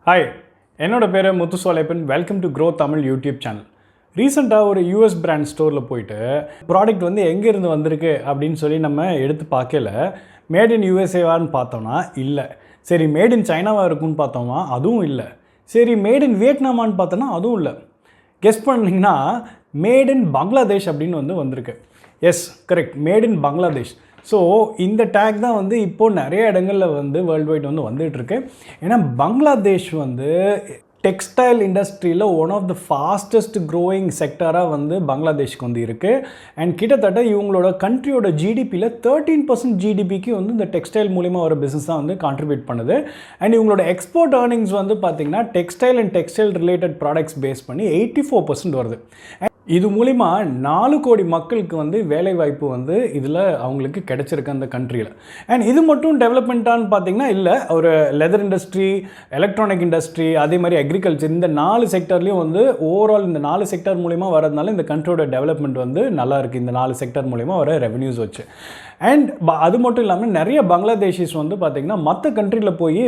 Hi, என்னோட பேர் Muthusolaippan. Welcome to grow Tamil YouTube channel. ரீசெண்டாக ஒரு யூஎஸ் பிராண்ட் ஸ்டோரில் போயிட்டு ப்ராடக்ட் வந்து எங்கேருந்து வந்திருக்கு அப்படின்னு சொல்லி நம்ம எடுத்து பார்க்கல. மேட் இன் யூஎஸ்ஏவான்னு பார்த்தோன்னா இல்லை. சரி, மேட் இன் சைனாவாக இருக்குன்னு பார்த்தோம்னா அதுவும் இல்லை. சரி, மேட் இன் வியட்நாமான்னு பார்த்தோன்னா அதுவும் இல்லை. கெஸ் பண்ணிங்கன்னா மேட் இன் பங்களாதேஷ் அப்படின்னு வந்து வந்திருக்கு. Yes, correct, made in Bangladesh. So இந்த டேக் தான் வந்து இப்போது நிறைய இடங்களில் வந்து வேர்ல்டு வைட் வந்து வந்துகிட்ருக்கு. ஏன்னா பங்களாதேஷ் வந்து டெக்ஸ்டைல் இண்டஸ்ட்ரியில் one of the fastest growing செக்டராக வந்து பங்களாதேஷ்க்கு வந்து இருக்குது. அண்ட் கிட்டத்தட்ட இவங்களோட கண்ட்ரியோட ஜிடிபியில் 13% ஜிடிபிக்கு வந்து இந்த டெக்ஸ்டைல் மூலிமா வர பிஸ்னஸ் தான் வந்து கான்ட்ரிபியூட் பண்ணுது. அண்ட் இவங்களோட எக்ஸ்போர்ட் ஏர்னிங்ஸ் வந்து பார்த்திங்கன்னா textile and textile related products base பண்ணி 84% வருது. இது மூலிமா 4 கோடி மக்களுக்கு வந்து வேலைவாய்ப்பு வந்து இதில் அவங்களுக்கு கிடைச்சிருக்கு அந்த கண்ட்ரியில். அண்ட் இது மட்டும் டெவலப்மெண்ட்டான்னு பார்த்தீங்கன்னா இல்லை, ஒரு லெதர் இண்டஸ்ட்ரி, எலக்ட்ரானிக் இண்டஸ்ட்ரி, அதே மாதிரி அக்ரிகல்ச்சர், இந்த 4 செக்டர்லேயும் வந்து ஓவரால் இந்த 4 செக்டர் மூலிமா வரதுனால இந்த கண்ட்ரியோட டெவலப்மெண்ட் வந்து நல்லா இருக்குது. இந்த 4 செக்டர் மூலிமா வர ரெவன்யூஸ் வச்சு. அண்ட் அது மட்டும் இல்லாமல் நிறைய பங்களாதேஷிஸ் வந்து பார்த்திங்கன்னா மற்ற கண்ட்ரியில் போய்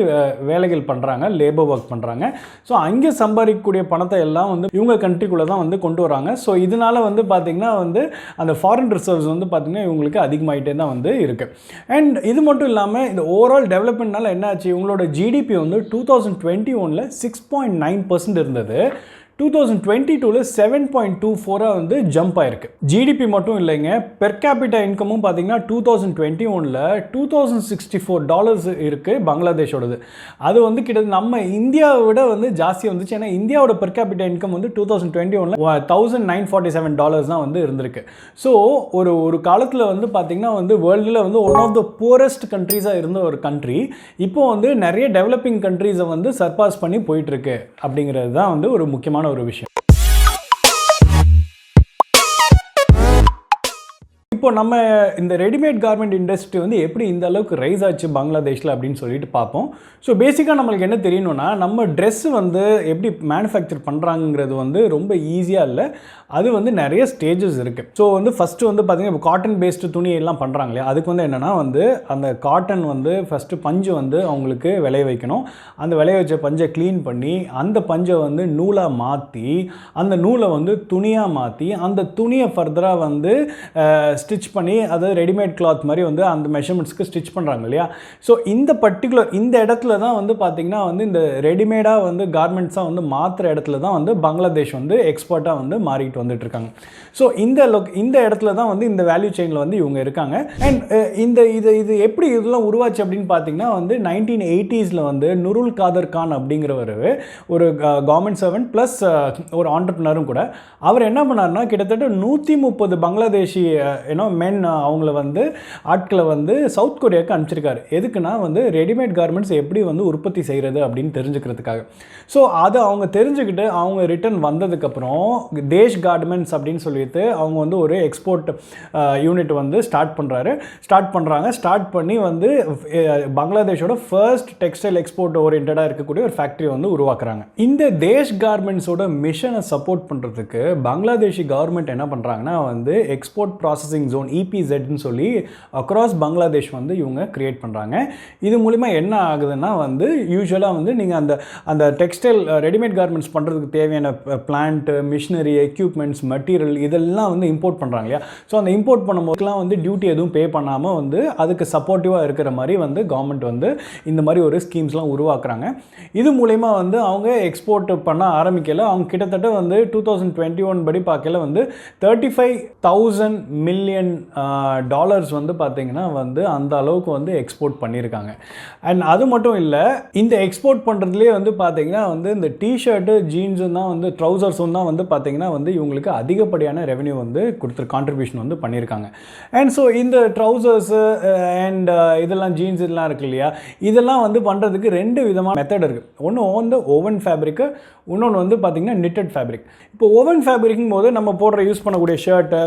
வேலைகள் பண்ணுறாங்க, லேபர் ஒர்க் பண்ணுறாங்க. ஸோ அங்கே சம்பாதிக்கக்கூடிய பணத்தை எல்லாம் வந்து இவங்க கண்ட்ரிக்குள்ளே தான் வந்து கொண்டு வராங்க. ஸோ இதனால் வந்து பார்த்திங்கன்னா வந்து அந்த ஃபாரின் ரிசர்வ்ஸ் வந்து பார்த்திங்கன்னா இவங்களுக்கு அதிகமாகிட்டே தான் வந்து இருக்குது. அண்ட் இது மட்டும் இல்லாமல் இந்த ஓவரால் டெவலப்மெண்ட்னால என்ன ஆச்சு, இவங்களோட ஜிடிபி வந்து 2021 6.9% இருந்தது. 2022 7.24 வந்து ஜம்ப் ஆயிருக்கு. ஜிடிபி மட்டும் இல்லைங்க, பெர் கேபிட்டா இன்கமும் பார்த்தீங்கன்னா 2021 $2,064 இருக்குது பங்களாதேஷோடது. அது வந்து கிட்டத்தட்ட நம்ம இந்தியாவை விட வந்து ஜாஸ்தியாக வந்துச்சு. ஏன்னா இந்தியாவோட பெர் கேபிட்டா இன்கம் வந்து 2021 $1,947 தான் வந்து இருந்திருக்கு. ஸோ ஒரு காலத்தில் வந்து பார்த்திங்கன்னா வந்து வேர்ல்டில் வந்து ஒன் ஆஃப் த புவரஸ்ட் கண்ட்ரீஸாக இருந்த ஒரு கண்ட்ரி இப்போ வந்து நிறைய டெவலப்பிங் கண்ட்ரீஸை வந்து சர்பாஸ் பண்ணி போயிட்டுருக்கு. அப்படிங்கிறது தான் வந்து ஒரு முக்கியமான ஒரு விஷயம். இப்போ நம்ம இந்த ரெடிமேட் கார்மெண்ட் இண்டஸ்ட்ரி வந்து எப்படி இந்த அளவுக்கு ரைஸ் ஆச்சு பங்களாதேஷில் அப்படின்னு சொல்லிட்டு பார்ப்போம். ஸோ பேசிக்காக நம்மளுக்கு என்ன தெரியணும்னா, நம்ம ட்ரெஸ்ஸு வந்து எப்படி மேனுஃபேக்சர் பண்ணுறாங்கிறது வந்து ரொம்ப ஈஸியாக இல்லை. அது வந்து நிறைய ஸ்டேஜஸ் இருக்குது. ஸோ வந்து ஃபஸ்ட்டு வந்து பார்த்திங்கன்னா இப்போ காட்டன் பேஸ்டு துணி எல்லாம் பண்ணுறாங்க இல்லையா, அதுக்கு வந்து என்னென்னா வந்து அந்த காட்டன் வந்து ஃபஸ்ட்டு பஞ்சு வந்து அவங்களுக்கு விளைய வைக்கணும். அந்த விளைய வச்ச பஞ்சை க்ளீன் பண்ணி அந்த பஞ்சை வந்து நூலாக மாற்றி அந்த நூலை வந்து துணியாக மாற்றி அந்த துணியை ஃபர்தராக வந்து ஸ்டிச் பண்ணி அதை ரெடிமேட் கிளாத் மாதிரி வந்து அந்த மெஷர்மெண்ட்ஸ்க்கு ஸ்டிச் பண்ணுறாங்க இல்லையா. ஸோ இந்த இடத்துல தான் வந்து பார்த்திங்கன்னா வந்து இந்த ரெடிமேடாக வந்து கார்மெண்ட்ஸாக வந்து மாற்றுற இடத்துல தான் வந்து பங்களாதேஷ் வந்து எக்ஸ்பர்ட்டாக வந்து மாறிட்டு வந்துட்டு இருக்காங்க. ஸோ இந்த இடத்துல தான் வந்து இந்த வேல்யூ செயினில் வந்து இவங்க இருக்காங்க. அண்ட் இது எப்படி இதெல்லாம் உருவாச்சு அப்படின்னு பார்த்தீங்கன்னா வந்து 1980s வந்து நுருல் காதர் கான் அப்படிங்கிறவர் ஒரு கவர்மெண்ட் சர்வெண்ட் ப்ளஸ் ஒரு ஆண்டர்ப்ரனரும் கூட. அவர் என்ன பண்ணார்னா கிட்டத்தட்ட 130 பங்களாதேஷி மென் அவங்கள வந்து ஆட்களை வந்து சவுத் கொரியாவுக்கு அனுப்பிச்சிருக்காரு. எதுக்குன்னா வந்து ரெடிமேட் கார்மெண்ட்ஸ் எப்படி வந்து உற்பத்தி செய்கிறது அப்படின்னு தெரிஞ்சுக்கிறதுக்காக. ஸோ அதை அவங்க தெரிஞ்சுக்கிட்டு அவங்க ரிட்டர்ன் வந்ததுக்கப்புறம் தேஷ் கார்மெண்ட்ஸ் அப்படின்னு சொல்லிட்டு அவங்க வந்து ஒரு எக்ஸ்போர்ட் யூனிட் வந்து ஸ்டார்ட் பண்ணி வந்து பங்களாதேஷோட ஃபர்ஸ்ட் டெக்ஸ்டைல் எக்ஸ்போர்ட் ஓரியன்டாக இருக்கக்கூடிய ஒரு ஃபேக்ட்ரி வந்து உருவாக்குறாங்க. இந்த தேஷ் கார்மெண்ட்ஸோட மிஷனை சப்போர்ட் பண்ணுறதுக்கு பங்களாதேஷி கவர்மெண்ட் என்ன பண்ணுறாங்கன்னா வந்து எக்ஸ்போர்ட் ப்ராசஸிங் ஜோன் EPZன்னு சொல்லி அக்ராஸ் பங்களாதேஷ் வந்து இவங்க கிரியேட் பண்ணுறாங்க. இது மூலிமா என்ன ஆகுதுன்னா வந்து யூஸ்வலாக வந்து நீங்கள் அந்த டெக்ஸ்டைல் ரெடிமேட் கார்மெண்ட்ஸ் பண்ணுறதுக்கு தேவையான பிளான்ட்டு, மிஷினரி, எக்யூப்மெண்ட்ஸ், மெட்டீரியல் இதெல்லாம் வந்து இம்போர்ட் பண்ணுறாங்க இல்லையா. ஸோ அந்த இம்போர்ட் பண்ணும்போதுலாம் வந்து டியூட்டி எதுவும் பே பண்ணாமல் வந்து அதுக்கு சப்போர்ட்டிவாக இருக்கிற மாதிரி வந்து கவர்மெண்ட் வந்து இந்த மாதிரி ஒரு ஸ்கீம்ஸ்லாம் உருவாக்குறாங்க. இது மூலிமா வந்து அவங்க எக்ஸ்போர்ட் பண்ண ஆரம்பிக்கல. அவங்க கிட்டத்தட்ட வந்து 2021 படி பார்க்கல வந்து $35,000 மில்லியன் வந்து பார்த்தீங்கன்னா வந்து அந்த அளவுக்கு வந்து எக்ஸ்போர்ட் பண்ணியிருக்காங்க. அண்ட் அது மட்டும் இல்லை, இந்த எக்ஸ்போர்ட் பண்ணுறதுலேயே வந்து பார்த்தீங்கன்னா வந்து இந்த டிஷர்ட்டு, ஜீன்ஸும் தான் வந்து ட்ரௌசர்ஸும் தான் வந்து பார்த்தீங்கன்னா வந்து இவங்களுக்கு அதிகப்படியான ரெவென்யூ வந்து கான்ட்ரிபியூஷன் வந்து பண்ணியிருக்காங்க. அண்ட் ஸோ இந்த ட்ரௌசர்ஸு அண்ட் இதெல்லாம் ஜீன்ஸ் இதெல்லாம் இருக்கு இல்லையா, இதெல்லாம் வந்து பண்ணுறதுக்கு 2 விதமான மெத்தட் இருக்குது. ஒன்று வந்து ஓவன் ஃபேப்ரிக்கு, இன்னொன்று வந்து பார்த்திங்கன்னா நிட்டட் ஃபேப்ரிக். இப்போ ஓவன் ஃபேப்ரிக்கும் போது நம்ம யூஸ் பண்ணக்கூடிய ஷர்ட்டு,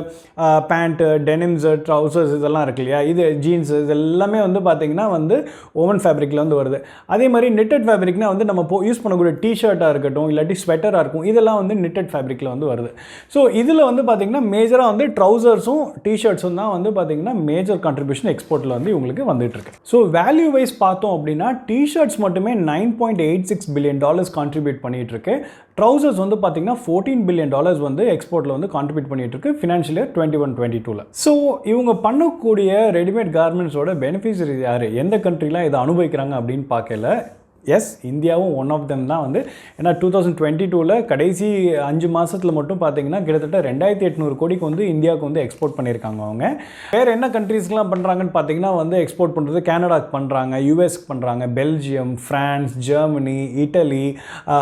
பேண்ட்டு, டெனிம்ஸு ட்ரௌசர்ஸ் இதெல்லாம் இருக்கு இல்லையா, இது ஜீன்ஸ் இது எல்லாமே வந்து பார்த்திங்கன்னா வந்து ஓவன் ஃபேப்ரிக்கில் வந்து வருது. அதே மாதிரி knitted ஃபேப்ரிக்னால் வந்து நம்ம யூஸ் பண்ணக்கூடிய டிஷர்ட்டாக இருக்கட்டும் இல்லாட்டி ஸ்வெட்டராக இருக்கும், இதெல்லாம் வந்து knitted ஃபேப்ரிக்கில் வந்து வருது. ஸோ இதில் வந்து பார்த்திங்கன்னா மேஜராக வந்து ட்ரௌசர்ஸும் டிஷர்ட்ஸும் தான் வந்து பார்த்திங்கன்னா மேஜர் கான்ட்ரிபியூஷன் எக்ஸ்போர்ட்டில் வந்து இவங்களுக்கு வந்துட்டுருக்கு. ஸோ வேல்யூ வைஸ் பார்த்தோம் அப்படின்னா டிஷர்ட்ஸ் மட்டுமே $9.86 பில்லியன் கான்ட்ரிபியூட் பண்ணிகிட்ருக்கு. ட்ரௌசர்ஸ் வந்து பார்த்திங்கன்னா $14 பில்லியன் வந்து எக்ஸ்போர்ட்டில் வந்து கான்ட்ரிபியூட் பண்ணிட்டு இருக்கு ஃபினான்ஷியல் இயர் 21-22. ஸோ இவங்க பண்ணக்கூடிய ரெடிமேட் கார்மெண்ட்ஸோட பெனிஃபிஷரி யார், எந்த கண்ட்ரிலாம் இதை அனுபவிக்கிறாங்க அப்படின்னு பார்க்கல. எஸ், இந்தியாவும் ஒன் ஆஃப் தெம் தான் வந்து. ஏன்னா 2022 கடைசி 5 மாதத்தில் மட்டும் பார்த்தீங்கன்னா கிட்டத்தட்ட 2800 கோடிக்கு வந்து இந்தியாவுக்கு வந்து எக்ஸ்போர்ட் பண்ணியிருக்காங்க அவங்க. வேறு என்ன கண்ட்ரீஸ்க்கெலாம் பண்ணுறாங்கன்னு பார்த்தீங்கன்னா வந்து எக்ஸ்போர்ட் பண்ணுறது கனடாக்கு பண்ணுறாங்க, யூஎஸ்க்கு பண்ணுறாங்க, பெல்ஜியம், ஃப்ரான்ஸ், ஜெர்மனி, இட்டலி,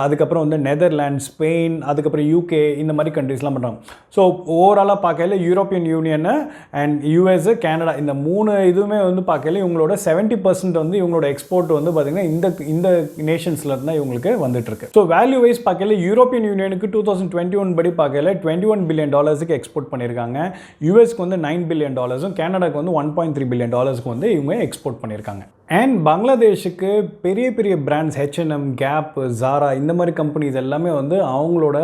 அதுக்கப்புறம் வந்து நெதர்லாண்ட், ஸ்பெயின், அதுக்கப்புறம் யூகே, இந்த மாதிரி கண்ட்ரீஸ்லாம் பண்ணுறாங்க. ஸோ ஓவராலாக பார்க்கல European union and US, Canada இந்த 3 இதுவுமே வந்து பார்க்கல இவங்களோட 70% வந்து இவங்களோட எக்ஸ்போர்ட் வந்து பார்த்திங்கன்னா இந்த நேஷன்ஸில் இருந்தால் இவங்களுக்கு வந்துட்டுருக்கு. ஸோ வேல்யூ வைஸ் பார்க்கல யூரோப்பியன் யூனியனுக்கு 2021 படி பார்க்கல $21 பில்லியன் எக்ஸ்போர்ட் பண்ணியிருக்காங்க. யூஎஸ்க்கு வந்து $9 பில்லியன், கனடாக்கு வந்து $1.3 பில்லியன் வந்து இவங்க எக்ஸ்போர்ட் பண்ணியிருக்காங்க. அண்ட் பங்களாதேஷுக்கு பெரிய பெரிய பிராண்ட்ஸ் H&M, கேப், ஜாரா இந்த மாதிரி கம்பெனிஸ் எல்லாமே வந்து அவங்களோட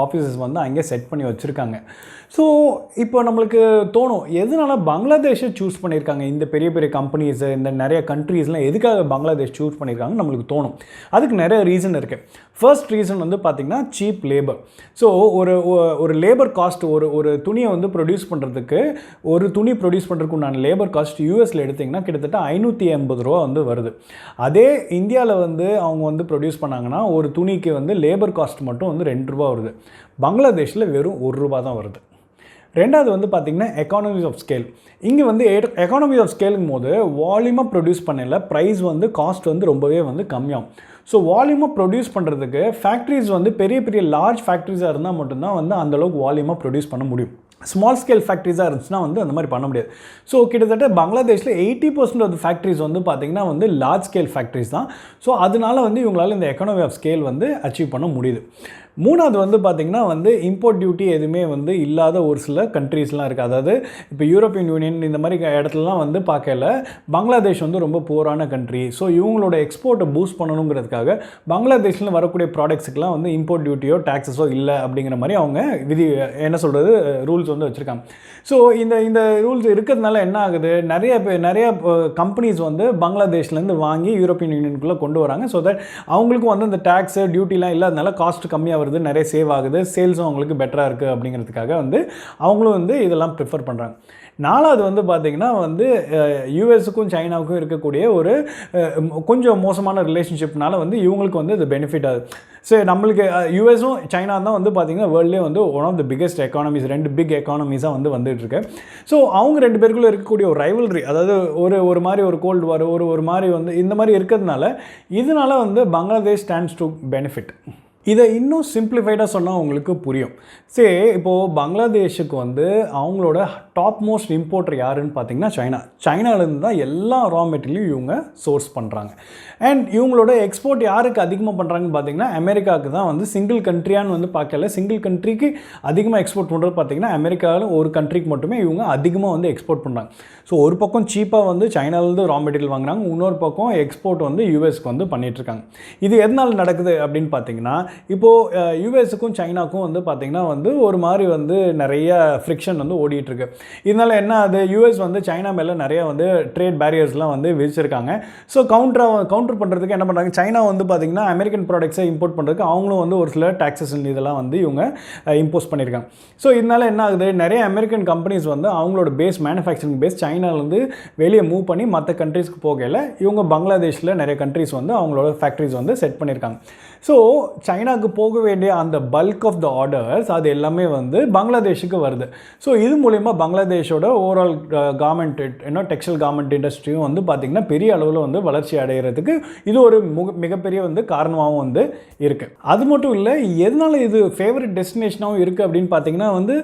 ஆஃபீஸஸ் வந்து அங்கே செட் பண்ணி வச்சுருக்காங்க. ஸோ இப்போ நம்மளுக்கு தோணும் எதனால பங்களாதேஷை சூஸ் பண்ணியிருக்காங்க, இந்த பெரிய பெரிய கம்பெனிஸ் இந்த நிறைய கண்ட்ரீஸ்லாம் எதுக்காக பங்களாதேஷ் சூஸ் பண்ணியிருக்காங்கன்னு நம்மளுக்கு தோணும். அதுக்கு நிறைய ரீசன் இருக்குது. ஃபர்ஸ்ட் ரீசன் வந்து பார்த்திங்கன்னா சீப் லேபர். ஸோ ஒரு லேபர் காஸ்ட் ஒரு துணியை வந்து ப்ரொடியூஸ் பண்ணுறதுக்கு, ஒரு துணி ப்ரொடியூஸ் பண்ணுறதுக்கு உண்டான லேபர் காஸ்ட் யூஎஸில் எடுத்திங்கன்னா கிட்டத்தட்ட $580 வந்து வருது. அதே இந்தியாவில் வந்து அவங்க வந்து ப்ரொடியூஸ் பண்ணாங்கன்னா ஒரு துணிக்கு வந்து லேபர் காஸ்ட் மட்டும் வந்து $2 வருது. பங்களாதேஷில் வெறும் $1 தான் வருது. ரெண்டாவது வந்து பார்த்திங்கன்னா எக்கானமிஸ் ஆஃப் ஸ்கேல். இங்கே வந்து எக்கானமிஸ் ஆஃப் ஸ்கேலுங்கும் போது வால்யூமாக ப்ரொடியூஸ் பண்ணல ப்ரைஸ் வந்து காஸ்ட் வந்து ரொம்பவே வந்து கம்மியாகும். ஸோ வால்யூமாக ப்ரொடியூஸ் பண்ணுறதுக்கு ஃபேக்ட்ரிஸ் வந்து பெரிய பெரிய லார்ஜ் ஃபேக்ட்ரிஸாக இருந்தால் மட்டும்தான் வந்து அந்தளவுக்கு வால்யூமாக ப்ரொடியூஸ் பண்ண முடியும். ஸ்மால் ஸ்கேல் ஃபேக்ட்ரிஸாக இருந்துச்சுன்னா வந்து அந்த மாதிரி பண்ண முடியாது. ஸோ கிட்டத்தட்ட பங்களாதேஷில் 80% ஆஃப் ஃபேக்ட்ரிஸ் வந்து பார்த்திங்கன்னா வந்து லார்ஜ் ஸ்கேல் ஃபேக்ட்ரிஸ் தான். ஸோ அதனால வந்து இவங்களால இந்த எக்கானமி ஆஃப் ஸ்கேல் வந்து அச்சீவ் பண்ண முடியுது. மூணாவது வந்து பார்த்திங்கன்னா வந்து இம்போர்ட் டியூட்டி எதுவுமே வந்து இல்லாத ஒரு சில கண்ட்ரீஸ்லாம் இருக்குது. அதாவது இப்போ யூரோப்பியன் யூனியன் இந்த மாதிரி இடத்துலலாம் வந்து பார்க்கல பங்களாதேஷ் வந்து ரொம்ப புவரான கண்ட்ரி. ஸோ இவங்களோட எக்ஸ்போர்ட்டை பூஸ்ட் பண்ணணுங்கிறதுக்காக பங்களாதேஷில் வரக்கூடிய ப்ராடக்ட்ஸுக்கெலாம் வந்து இம்போர்ட் டியூட்டியோ டாக்ஸஸோ இல்லை அப்படிங்கிற மாதிரி அவங்க என்ன சொல்கிறது ரூல்ஸ் வந்து வச்சுருக்காங்க. ஸோ இந்த ரூல்ஸ் இருக்கிறதுனால என்ன ஆகுது, நிறைய கம்பெனிஸ் வந்து பங்களாதேஷ்லேருந்து வாங்கி யூரோப்பியன் யூனியனுக்குள்ளே கொண்டு வராங்க. ஸோ தட் அவங்களுக்கும் வந்து அந்த டேக்ஸு டியூட்டிலாம் இல்லாதனால காஸ்ட் கம்மியாக வருது, நிறைய சேவ் ஆகுது, சேல்ஸும் அவங்களுக்கு பெட்டராக இருக்குது அப்படிங்கிறதுக்காக வந்து அவங்களும் வந்து இதெல்லாம் ப்ரிஃபர் பண்ணுறாங்க. நாலாவது வந்து பார்த்திங்கன்னா வந்து யூஎஸுக்கும் சைனாவுக்கும் இருக்கக்கூடிய ஒரு கொஞ்சம் மோசமான ரிலேஷன்ஷிப்னால வந்து இவங்களுக்கு வந்து இது பெனிஃபிட் ஆகுது. ஸோ நம்மளுக்கு யூஎஸும் சைனா தான் வந்து பார்த்திங்கன்னா வேர்ல்ட்லேயே வந்து one of the biggest economies, 2 big எக்கானமிஸாக வந்து வந்துட்டுருக்கு. ஸோ அவங்க 2 பேருக்குள்ளே இருக்கக்கூடிய ஒரு ரைவல்ரி, அதாவது ஒரு மாதிரி ஒரு கோல்டு வார் ஒரு மாதிரி வந்து இந்த மாதிரி இருக்கிறதுனால இதனால வந்து பங்களாதேஷ் ஸ்டாண்ட்ஸ் டு பெனிஃபிட். இதை இன்னும் சிம்பிளிஃபைடாக சொன்னால் உங்களுக்கு புரியும். சரி, இப்போது பங்களாதேஷுக்கு வந்து அவங்களோட டாப் மோஸ்ட் இம்போர்ட்டர் யாருன்னு பார்த்தீங்கன்னா சைனாலேருந்து தான் எல்லா ரா மெட்டீரியலும் இவங்க சோர்ஸ் பண்ணுறாங்க. அண்ட் இவங்களோட எக்ஸ்போர்ட் யாருக்கு அதிகமாக பண்ணுறாங்கன்னு பார்த்தீங்கன்னா அமெரிக்காவுக்கு தான் வந்து சிங்கிள் கண்ட்ரியான்னு வந்து பார்க்கல. சிங்கிள் கண்ட்ரிக்கு அதிகமாக எக்ஸ்போர்ட் பண்ணுறது பார்த்தீங்கன்னா அமெரிக்காவில் ஒரு கண்ட்ரிக்கு மட்டுமே இவங்க அதிகமாக வந்து எக்ஸ்போர்ட் பண்ணுறாங்க. ஸோ ஒரு பக்கம் சீப்பாக வந்து சைனாலேருந்து ரா மெட்டீரியல் வாங்குறாங்க, இன்னொரு பக்கம் எக்ஸ்போர்ட் வந்து யூஎஸ்க்கு வந்து பண்ணிகிட்ருக்காங்க. இது எதனால் நடக்குது அப்படின்னு பார்த்தீங்கன்னா இப்போது யூஎஸுக்கும் சைனாக்கும் வந்து பார்த்திங்கன்னா வந்து ஒரு மாதிரி வந்து நிறைய ஃப்ரிக்ஷன் வந்து ஓடிட்டுருக்கு. இதனால் என்ன ஆகுது, யூஎஸ் வந்து சைனா மேலே நிறைய வந்து ட்ரேட் பேரியர்ஸ்லாம் வந்து விதிச்சிருக்காங்க. ஸோ கவுண்டர் பண்ணுறதுக்கு என்ன பண்ணுறாங்க, சைனா வந்து பார்த்திங்கன்னா அமெரிக்கன் ப்ராடக்ட்ஸை இம்போர்ட் பண்ணுறதுக்கு அவங்களும் வந்து ஒரு சில டாக்ஸஸ் இதெல்லாம் வந்து இவங்க இம்போஸ் பண்ணியிருக்காங்க. ஸோ இதனால் என்ன ஆகுது, நிறைய அமெரிக்கன் கம்பெனிஸ் வந்து அவங்களோட மேனுஃபேக்சரிங் பேஸ் சைனாலேருந்து வெளியே மூவ் பண்ணி மற்ற கண்ட்ரீஸ்க்கு போகல இவங்க பங்களாதேஷில் நிறைய கண்ட்ரீஸ் வந்து அவங்களோட ஃபேக்ட்ரிஸ் வந்து செட் பண்ணியிருக்காங்க. ஸோ சைனாவுக்கு போக வேண்டிய அந்த பல்க் ஆஃப் த ஆர்டர்ஸ் அது எல்லாமே வந்து பங்களாதேஷுக்கு வருது. ஸோ இது மூலயமா பங்களாதேஷோட ஓவரால் கார்மெண்ட் டெக்ஸ்டைல் கார்மெண்ட் இண்டஸ்ட்ரியும் வந்து பார்த்திங்கன்னா பெரிய அளவில் வந்து வளர்ச்சி அடைகிறதுக்கு இது ஒரு மிகப்பெரிய வந்து காரணமாகவும் வந்து இருக்குது. அது மட்டும் இல்லை, எதனால் இது ஃபேவரட் டெஸ்டினேஷனாகவும் இருக்குது அப்படின்னு பார்த்தீங்கன்னா வந்து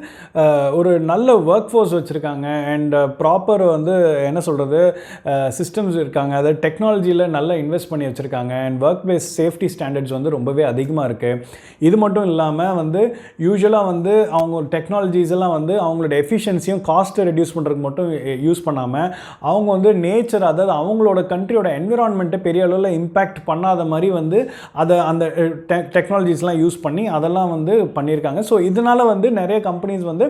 ஒரு நல்ல ஒர்க் ஃபோர்ஸ் வச்சுருக்காங்க அண்ட் ப்ராப்பர் வந்து என்ன சொல்கிறது சிஸ்டம்ஸ் இருக்காங்க, அதாவது டெக்னாலஜியில் நல்லா இன்வெஸ்ட் பண்ணி வச்சுருக்காங்க and work place safety standards வந்து ரொம்பவே அதிகமாக அதிகமாக இருக்குது. இது மட்டும் இல்லாமல் வந்து யூஸ்வலாக வந்து அவங்க டெக்னாலஜிஸ் எல்லாம் வந்து அவங்களோட எஃபிஷியன்சியும் காஸ்ட்டை ரெடியூஸ் பண்ணுறதுக்கு மட்டும் யூஸ் பண்ணாமல் அவங்க வந்து நேச்சர், அதாவது அவங்களோட கண்ட்ரியோட என்விரான்மெண்ட்டை பெரிய அளவில் இம்பேக்ட் பண்ணாத மாதிரி வந்து அதை அந்த டெக்னாலஜிஸ்லாம் யூஸ் பண்ணி அதெல்லாம் வந்து பண்ணியிருக்காங்க. ஸோ இதனால் வந்து நிறைய கம்பெனிஸ் வந்து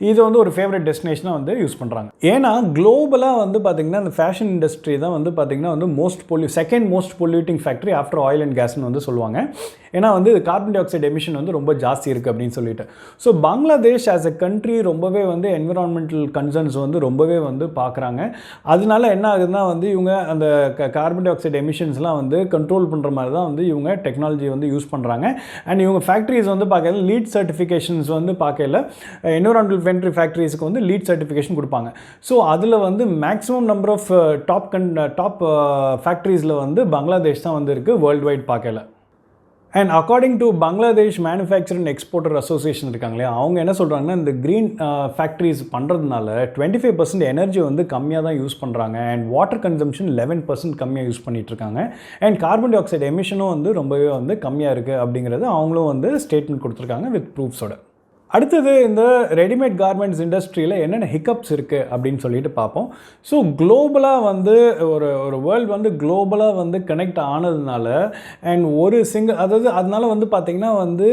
இது வந்து ஒரு ஃபேவரட் டெஸ்டினேஷனாக வந்து யூஸ் பண்ணுறாங்க. ஏன்னா குளோபலாக வந்து பார்த்திங்கன்னா இந்த ஃபேஷன் இண்டஸ்ட்ரி தான் வந்து பார்த்திங்கன்னா வந்து second most polluting factory after oil and கேஸ்னு வந்து சொல்லுவாங்க. ஏன்னா வந்து கார்பன் டை ஆக்சைடு எமிஷன் வந்து ரொம்ப ஜாஸ்தி இருக்குது அப்படின்னு சொல்லிட்டு. So Bangladesh as a country ரொம்பவே வந்து என்விரான்மெண்டல் கன்சர்ன்ஸ் வந்து ரொம்பவே வந்து பார்க்குறாங்க. அதனால என்ன ஆகுதுன்னா வந்து இவங்க அந்த கார்பன் டை ஆக்சைடு எமிஷன்ஸ்லாம் வந்து கண்ட்ரோல் பண்ணுற மாதிரி தான் வந்து இவங்க டெக்னாலஜி வந்து யூஸ் பண்ணுறாங்க. அண்ட் இவங்க ஃபேக்ட்ரிஸ் வந்து பார்க்கல லீட் சர்டிஃபிகேஷன்ஸ் வந்து பார்க்கல என்விரான்மெண்டல் ஃப்ரெண்ட்லி ஃபேக்ட்ரிஸ்க்கு வந்து லீட் சர்டிஃபிகேஷன் கொடுப்பாங்க. ஸோ அதில் வந்து மேக்ஸிமம் நம்பர் ஆஃப் டாப் ஃபேக்ட்ரிஸில் வந்து பங்களாதேஷ் தான் வந்து இருக்குது வேர்ல்டு வைட் பார்க்கல. And according to Bangladesh manufacture and exporter association இருக்காங்களே, அவங்க என்ன சொல்கிறாங்கன்னா இந்த க்ரீன் ஃபேக்ட்ரிஸ் பண்ணுறதுனால 25% எனர்ஜி வந்து கம்மியாக தான் யூஸ் பண்ணுறாங்க. அண்ட் வாட்டர் கன்சம்ஷன் 11% கம்மியாக யூஸ் பண்ணிகிட்ருக்காங்க. அண்ட் கார்பன் டை ஆக்சைடு எமிஷனும் வந்து ரொம்பவே வந்து கம்மியாக இருக்குது அப்படிங்கிறது அவங்களும் வந்து ஸ்டேட்மெண்ட் கொடுத்துருக்காங்க வித் ப்ரூஃப்ஸோட. அடுத்தது இந்த ரெடிமேட் கார்மெண்ட்ஸ் இண்டஸ்ட்ரியில் என்னென்ன ஹிக்கப்ஸ் இருக்குது அப்படின்னு சொல்லிட்டு பார்ப்போம். ஸோ குளோபலாக வந்து ஒரு வேர்ல்டு வந்து குளோபலாக வந்து கனெக்ட் ஆனதுனால அண்ட் அதாவது அதனால வந்து பார்த்திங்கன்னா வந்து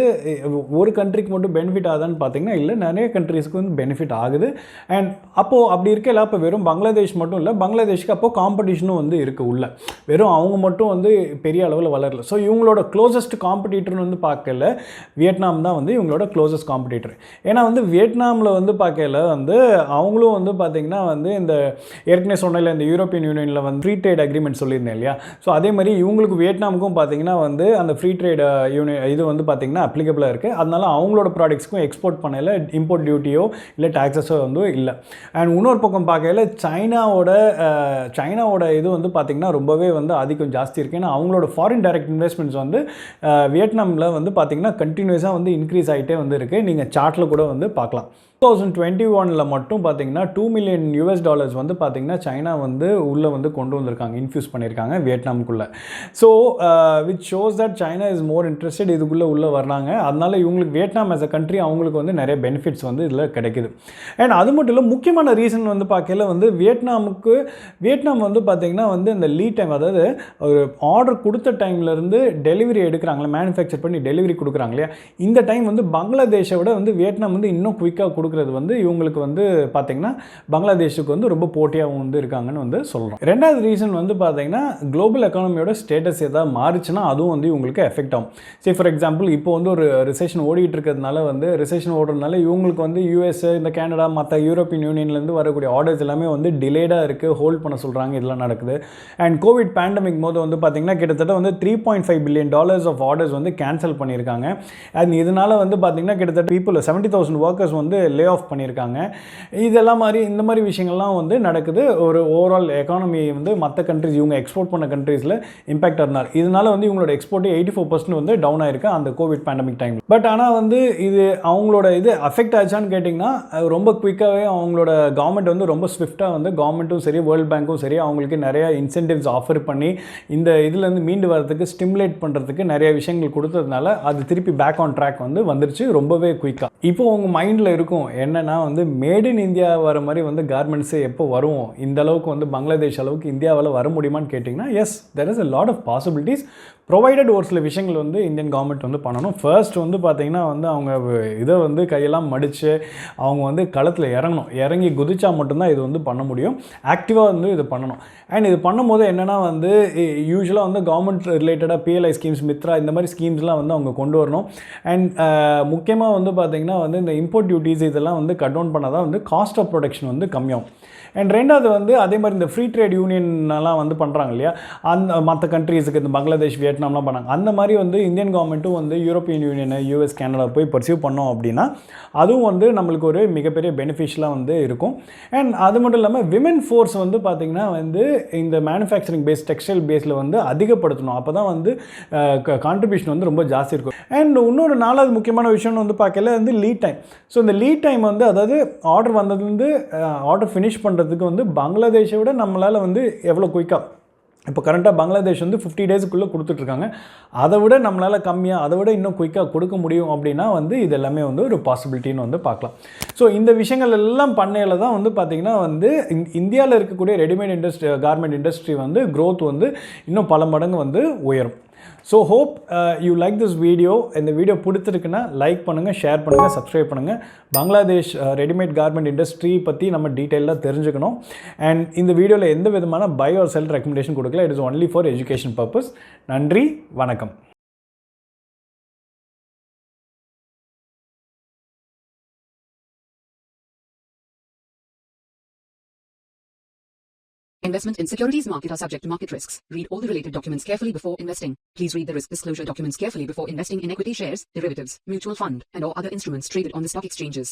ஒரு கண்ட்ரிக்கு மட்டும் பெனிஃபிட் ஆகுதான்னு பார்த்திங்கன்னா இல்லை, நிறைய கண்ட்ரிஸ்க்கு வந்து பெனிஃபிட் ஆகுது. அண்ட் அப்போது அப்படி இருக்கையில் இப்போ வெறும் பங்களாதேஷ் மட்டும் இல்லை, பங்களாதேஷ்க்கு அப்போது காம்படிஷனும் வந்து இருக்குது உள்ள. வெறும் அவங்க மட்டும் வந்து பெரிய அளவில் வளரல. ஸோ இவங்களோட க்ளோசஸ்ட் காம்படிட்டர்னு வந்து பார்க்கல வியட்நாம் தான் வந்து இவங்களோட க்ளோசஸ்ட் காம்படிட்டர். ஏன்னா வந்து வியட்நாமில் வந்து பார்க்கல வந்து அவங்களும் வந்து பார்த்திங்கன்னா வந்து இந்த ஏற்கனவே சொன்னல இந்த யூரோப்பியன் யூனியனில் வந்து ஃப்ரீ ட்ரேட் அக்ரிமெண்ட் சொல்லியிருந்தேன் இல்லையா. ஸோ அதே மாதிரி இவங்களுக்கு வியட்நாமுக்கும் பார்த்திங்கன்னா வந்து அந்த ஃப்ரீ ட்ரேட் இது வந்து பார்த்திங்கன்னா அப்ளிகபிளாக இருக்குது. அதனால அவங்களோட ப்ராடக்ட்ஸ்க்கும் எக்ஸ்போர்ட் பண்ணல இம்போர்ட் டியூட்டியோ இல்லை டாக்ஸஸோ வந்து இல்லை. அண்ட் இன்னொரு பக்கம் பார்க்கல சைனாவோட இது வந்து பார்த்திங்கன்னா ரொம்பவே வந்து அதிகம் ஜாஸ்தி இருக்குது. ஏன்னா அவங்களோட ஃபாரின் டைரக்ட் இன்வெஸ்ட்மெண்ட்ஸ் வந்து வியட்நாமில் வந்து பார்த்திங்கன்னா கண்டினியூஸாக வந்து இன்க்ரீஸ் ஆகிட்டே வந்து இருக்குது. நீங்கள் சார்ட்டில் கூட வந்து பார்க்கலாம். 2021 மட்டும் பார்த்தீங்கன்னா $2 மில்லியன் வந்து பார்த்தீங்கன்னா சைனா வந்து உள்ளே வந்து கொண்டு வந்திருக்காங்க, இன்ஃப்யூஸ் பண்ணியிருக்காங்க வியட்நாமுக்குள்ளே. So which shows that China is more interested இதுக்குள்ளே உள்ளே வர்றாங்க. அதனால இவங்களுக்கு வியட்நாம் ஆஸ் அ கண்ட்ரி அவங்களுக்கு வந்து நிறைய பெனிஃபிட்ஸ் வந்து இதில் கிடைக்குது. அண்ட் அது மட்டும் இல்லை, முக்கியமான ரீசன் வந்து பார்க்கல வந்து வியட்நாம் வந்து பார்த்திங்கன்னா வந்து இந்த லீட் டைம், அதாவது ஒரு ஆர்டர் கொடுத்த டைம்லேருந்து டெலிவரி எடுக்கிறாங்களே, மேனுஃபேக்சர் பண்ணி டெலிவரி கொடுக்குறாங்க இல்லையா, இந்த டைம் வந்து பங்களாதேஷை விட வந்து வியட்நாம் வந்து இன்னும் குயிக்காக கொடுக்குறது வந்து இவங்களுக்கு வந்து பார்த்திங்கன்னா பங்களாதேஷுக்கு வந்து ரொம்ப போட்டியாகவும் வந்து இருக்காங்கன்னு வந்து சொல்கிறோம். ரெண்டாவது ரீசன் வந்து பார்த்திங்கன்னா குளோபல் எக்கானமியோட ஸ்டேட்டஸ் ஏதாவது மாறிச்சுன்னா அதுவும் வந்து இவங்களுக்கு எஃபெக்ட் ஆகும். சரி, ஃபார் எக்ஸாம்பிள் இப்போ வந்து ஒரு ரிசெஷன் ஓடிட்டு இருக்கிறதுனால வந்து ரிசெஷன் ஓடுறதுனால இவங்களுக்கு வந்து யூஎஸ், இந்த கேனடா, மற்ற யூரோப்பியன் யூனியன்லேருந்து வரக்கூடிய ஆர்டர்ஸ் எல்லாமே வந்து டிலேடாக இருக்குது, ஹோல்ட் பண்ண சொல்கிறாங்க. இதெல்லாம் நடக்குது. அண்ட் கோவிட் பேண்டமிக் போது வந்து பார்த்திங்கன்னா கிட்டத்தட்ட வந்து $3.5 பில்லியன் ஆஃப் ஆர்டர்ஸ் வந்து கேன்சல் பண்ணியிருக்காங்க. அண்ட் இதனால் வந்து பார்த்திங்கன்னா கிட்டத்தட்ட 70,000 ஒர்க்கர்ஸ் வந்து லே ஆஃப் பண்ணியிருக்காங்க. இதெல்லாம் இந்த மாதிரி விஷயங்கள்லாம் வந்து நடக்குது. ஒரு ஓவரால் எக்கானமி வந்து மற்ற கண்ட்ரிஸ், இவங்க எக்ஸ்போர்ட் பண்ண கண்ட்ரீஸில் இம்பாக்ட் இருந்தார். இதனால வந்து இவங்களோட எக்ஸ்போர்ட் 84% வந்து டவுன் ஆயிருக்கு அந்த கோவிட் பேண்டமிக் டைம். பட் ஆனால் வந்து இது அவங்களோட இது அஃபெக்ட் ஆச்சான்னு கேட்டிங்கன்னா ரொம்ப குயிக்காகவே அவங்களோட கவர்மெண்ட் வந்து ரொம்ப ஸ்விஃப்டாக வந்து கவர்மெண்ட்டும் சரி வேர்ல்டு பேங்க்கும் சரி அவங்களுக்கு நிறைய இன்சென்டிவ்ஸ் ஆஃபர் பண்ணி இந்த இதுலேருந்து மீண்டு வரதுக்கு ஸ்டிமுலேட் பண்ணுறதுக்கு நிறைய விஷயங்கள் கொடுத்ததுனால அது திருப்பி பேக் ஆன் ட்ராக் வந்து வந்துருச்சு ரொம்பவே குயிக்காக. இப்போ உங்கள் மைண்டில் இருக்கும் என்னென்னா வந்து மேட் இன் இந்தியா வர மாதிரி வந்து கார்மெண்ட்ஸு எப்போ வரும், இந்த அளவுக்கு வந்து பங்களாதேஷ் அளவுக்கு இந்தியாவில் வர முடியுமான்னு கேட்டிங்கன்னா yes, there is a lot of possibilities provided. ஒரு சில விஷயங்கள் வந்து இந்தியன் கவர்மெண்ட் வந்து பண்ணணும். ஃபர்ஸ்ட் வந்து பார்த்திங்கன்னா வந்து அவங்க இதை வந்து கையெல்லாம் மடித்து அவங்க வந்து களத்தில் இறங்கி குதிச்சா மட்டும்தான் இது வந்து பண்ண முடியும். ஆக்டிவாக வந்து இது பண்ணணும். அண்ட் இது பண்ணும்போது என்னென்னா வந்து யூஸ்வலாக வந்து கவர்மெண்ட் ரிலேட்டடாக PLI ஸ்கீம்ஸ், மித்ரா, இந்த மாதிரி ஸ்கீம்ஸ்லாம் வந்து அவங்க கொண்டு வரணும். அண்ட் முக்கியமாக வந்து பார்த்திங்கன்னா வந்து இந்த இம்போர்ட் டியூட்டிஸ் இதெல்லாம் வந்து கட் டவுன் பண்ணால் தான் வந்து காஸ்ட் ஆஃப் ப்ரொடக்ஷன் வந்து கம்மியாகும். அண்ட் ரெண்டாவது வந்து அதே மாதிரி இந்த ஃப்ரீ ட்ரேட் யூனியன்லாம் வந்து பண்ணுறாங்க இல்லையா, அந்த மற்ற கண்ட்ரீஸுக்கு இந்த பங்களாதேஷ், வியட்நாம்லாம் பண்ணாங்க. அந்த மாதிரி வந்து இந்தியன் கவர்மெண்ட்டும் வந்து யூரோப்பியன் யூனியன், US, கேனடா போய் பர்சியூ பண்ணோம் அப்படின்னா அதுவும் வந்து நம்மளுக்கு ஒரு மிகப்பெரிய பெனிஃபிஷியலாக வந்து இருக்கும். அண்ட் அது மட்டும் இல்லாமல் விமென் ஃபோர்ஸ் வந்து பார்த்திங்கன்னா வந்து இந்த மேனுஃபேக்சரிங் பேஸ், டெக்ஸ்டைல் பேஸில் வந்து அதிகப்படுத்தணும். அப்போ தான் வந்து கான்ட்ரிபியூஷன் வந்து ரொம்ப ஜாஸ்தி இருக்கும். அண்ட் இன்னொரு நாலாவது முக்கியமான விஷயம்னு வந்து பார்க்கல வந்து லீட் டைம். ஸோ இந்த லீட் டைம் வந்து அதாவது ஆர்டர் வந்ததுலேருந்து ஆர்டர் ஃபினிஷ் பண்ணுறதுக்கு வந்து பங்களாதேஷை விட நம்மளால் வந்து எவ்வளோ குயிக்காக இப்போ கரண்ட்டாக பங்களாதேஷ் வந்து 50 டேஸுக்குள்ளே கொடுத்துட்ருக்காங்க. அதை விட நம்மளால் கம்மியாக, அதை விட இன்னும் குயிக்காக கொடுக்க முடியும் அப்படின்னா வந்து இது எல்லாமே வந்து ஒரு பாசிபிலிட்டின்னு வந்து பார்க்கலாம். ஸோ இந்த விஷயங்கள் எல்லாம் பண்ணையில் தான் வந்து பார்த்திங்கன்னா வந்து இந்தியாவில் இருக்கக்கூடிய ரெடிமேட் கார்மெண்ட் இண்டஸ்ட்ரி வந்து க்ரோத் வந்து இன்னும் பல மடங்கு வந்து உயரும். So hope you like this video. இந்த வீடியோ பிடிச்சிருக்குன்னா லைக் பண்ணுங்கள், ஷேர் பண்ணுங்கள், சப்ஸ்கிரைப் பண்ணுங்கள். பங்களாதேஷ் ரெடிமேட் கார்மெண்ட் இண்டஸ்ட்ரி பற்றி நம்ம டீட்டெயிலாக தெரிஞ்சுக்கணும். அண்ட் இந்த வீடியோவில் எந்த விதமான பை ஆர் செல் ரெக்கமெண்டேஷன் கொடுக்கல. It is only for education purpose. நன்றி, வணக்கம். Investment in securities market are subject to market risks. Read all the related documents carefully before investing. Please read the risk disclosure documents carefully before investing in equity shares, derivatives, mutual fund, and or other instruments traded on the stock exchanges.